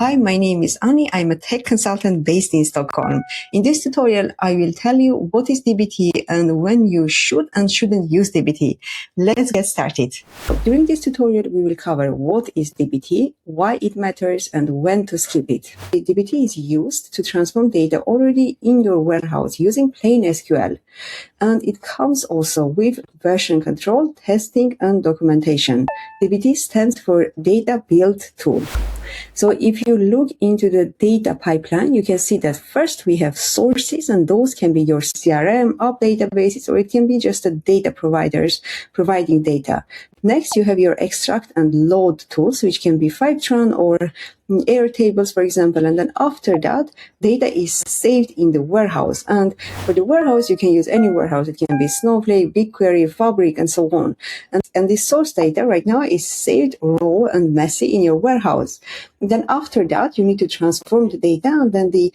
Hi, my name is Annie. I'm a tech consultant based in Stockholm. In this tutorial, I will tell you what is DBT and when you should and shouldn't use DBT. Let's get started. During this tutorial, we will cover what is DBT, why it matters, and when to skip it. DBT is used to transform data already in your warehouse using plain SQL. And it comes also with version control, testing, and documentation. DBT stands for Data Build Tool. So if you look into the data pipeline, you can see that first we have sources, and those can be your CRM, app databases, or it can be just the data providers providing data. Next, you have your extract and load tools, which can be Fivetran or Airtables, for example. And then after that, data is saved in the warehouse. And for the warehouse, you can use any warehouse. It can be Snowflake, BigQuery, Fabric, and so on. And this source data right now is saved raw and messy in your warehouse. And then after that, you need to transform the data, and then the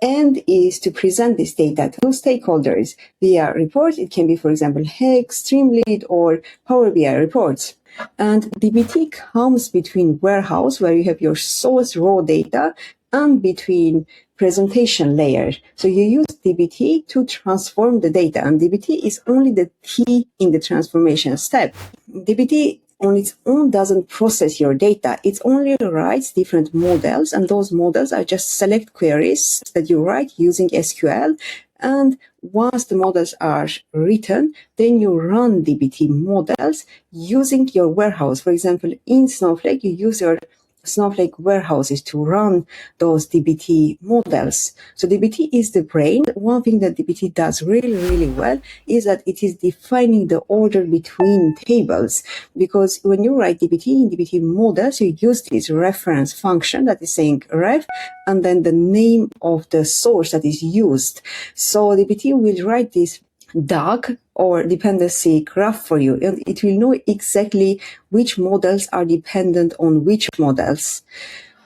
end is to present this data to stakeholders via reports. It can be, for example, Hex, Streamlit, or Power BI reports. And DBT comes between warehouse, where you have your source raw data, and between presentation layer. So you use DBT to transform the data, and DBT is only the key in the transformation step. DBT on its own doesn't process your data. It only writes different models, and those models are just select queries that you write using SQL. And once the models are written, then you run DBT models using your warehouse. For example, in Snowflake, you use your Snowflake warehouses to run those DBT models. So DBT is the brain. One thing that DBT does really, really well is that it is defining the order between tables. Because when you write DBT in DBT models, you use this reference function that is saying ref, and then the name of the source that is used. So DBT will write this DAG or dependency graph for you, and it will know exactly which models are dependent on which models.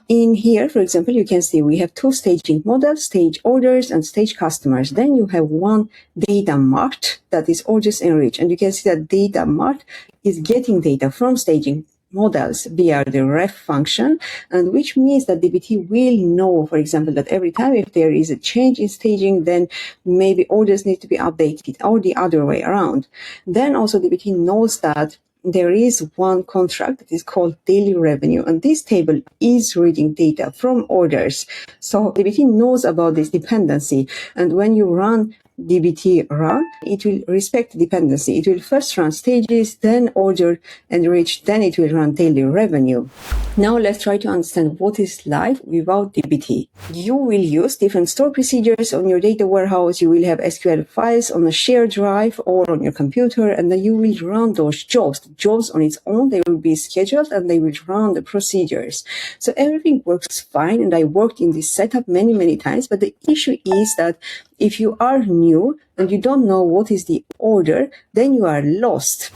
In here, for example, you can see we have two staging models, stage orders and stage customers. Then you have one data mart that is orders enriched, and you can see that data mart is getting data from staging models via the ref function, and which means that DBT will know, for example, that every time if there is a change in staging, then maybe orders need to be updated, or the other way around. Then also DBT knows that there is one contract that is called daily revenue, and this table is reading data from orders. So DBT knows about this dependency, and when you run DBT run, it will respect dependency. It will first run stages, then order enrich, then it will run daily revenue. Now let's try to understand what is live without DBT. You will use different store procedures on your data warehouse. You will have SQL files on a shared drive or on your computer, and then you will run those jobs. The jobs on its own, they will be scheduled and they will run the procedures. So everything works fine, and I worked in this setup many, many times, but the issue is that if you are new and you don't know what is the order, then you are lost.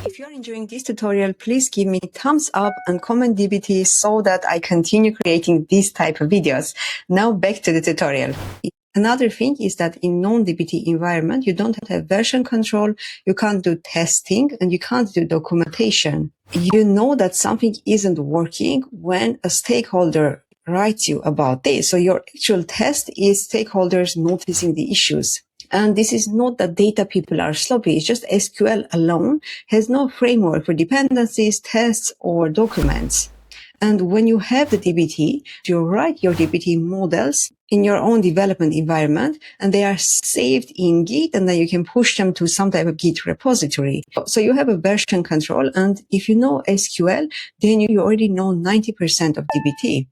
If you are enjoying this tutorial, please give me a thumbs up and comment DBT so that I continue creating this type of videos. Now back to the tutorial. Another thing is that in non-DBT environment, you don't have version control, you can't do testing, and you can't do documentation. You know that something isn't working when a stakeholder writes you about this. So your actual test is stakeholders noticing the issues. And this is not that data people are sloppy. It's just SQL alone has no framework for dependencies, tests, or documents. And when you have the DBT, you write your DBT models in your own development environment, and they are saved in Git, and then you can push them to some type of Git repository. So you have a version control, and if you know SQL, then you already know 90% of DBT.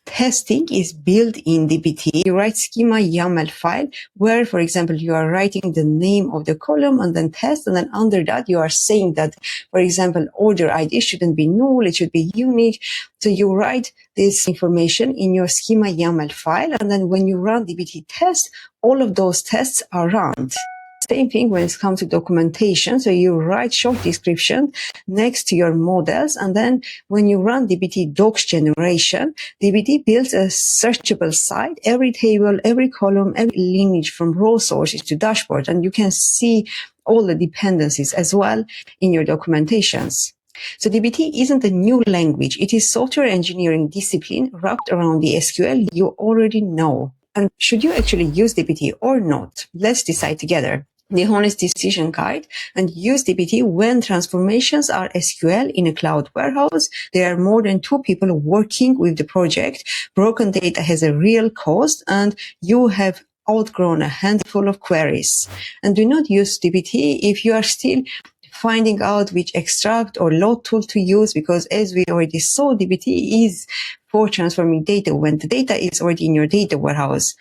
Testing is built in DBT. You write schema YAML file where, for example, you are writing the name of the column and then test, and then under that you are saying that, for example, order ID shouldn't be null, it should be unique. So you write this information in your schema YAML file, and then when you run DBT test, all of those tests are run. Same thing when it comes to documentation. So you write short description next to your models, and then when you run DBT docs generation, DBT builds a searchable site, every table, every column, every lineage from raw sources to dashboard, and you can see all the dependencies as well in your documentations. So DBT isn't a new language. It is software engineering discipline wrapped around the SQL you already know. And should you actually use DBT or not? Let's decide together. The honest decision guide, and use DBT when transformations are SQL in a cloud warehouse. There are more than 2 people working with the project. Broken data has a real cost, and you have outgrown a handful of queries. And do not use DBT if you are still finding out which extract or load tool to use, because as we already saw, DBT is for transforming data when the data is already in your data warehouse.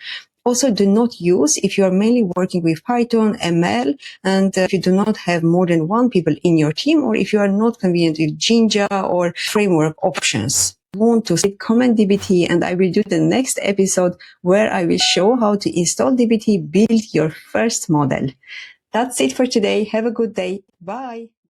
Also, do not use if you are mainly working with Python, ML, and if you do not have more than 1 people in your team, or if you are not convenient with Jinja or framework options. Want to comment DBT, and I will do the next episode where I will show how to install DBT, build your first model. That's it for today. Have a good day. Bye.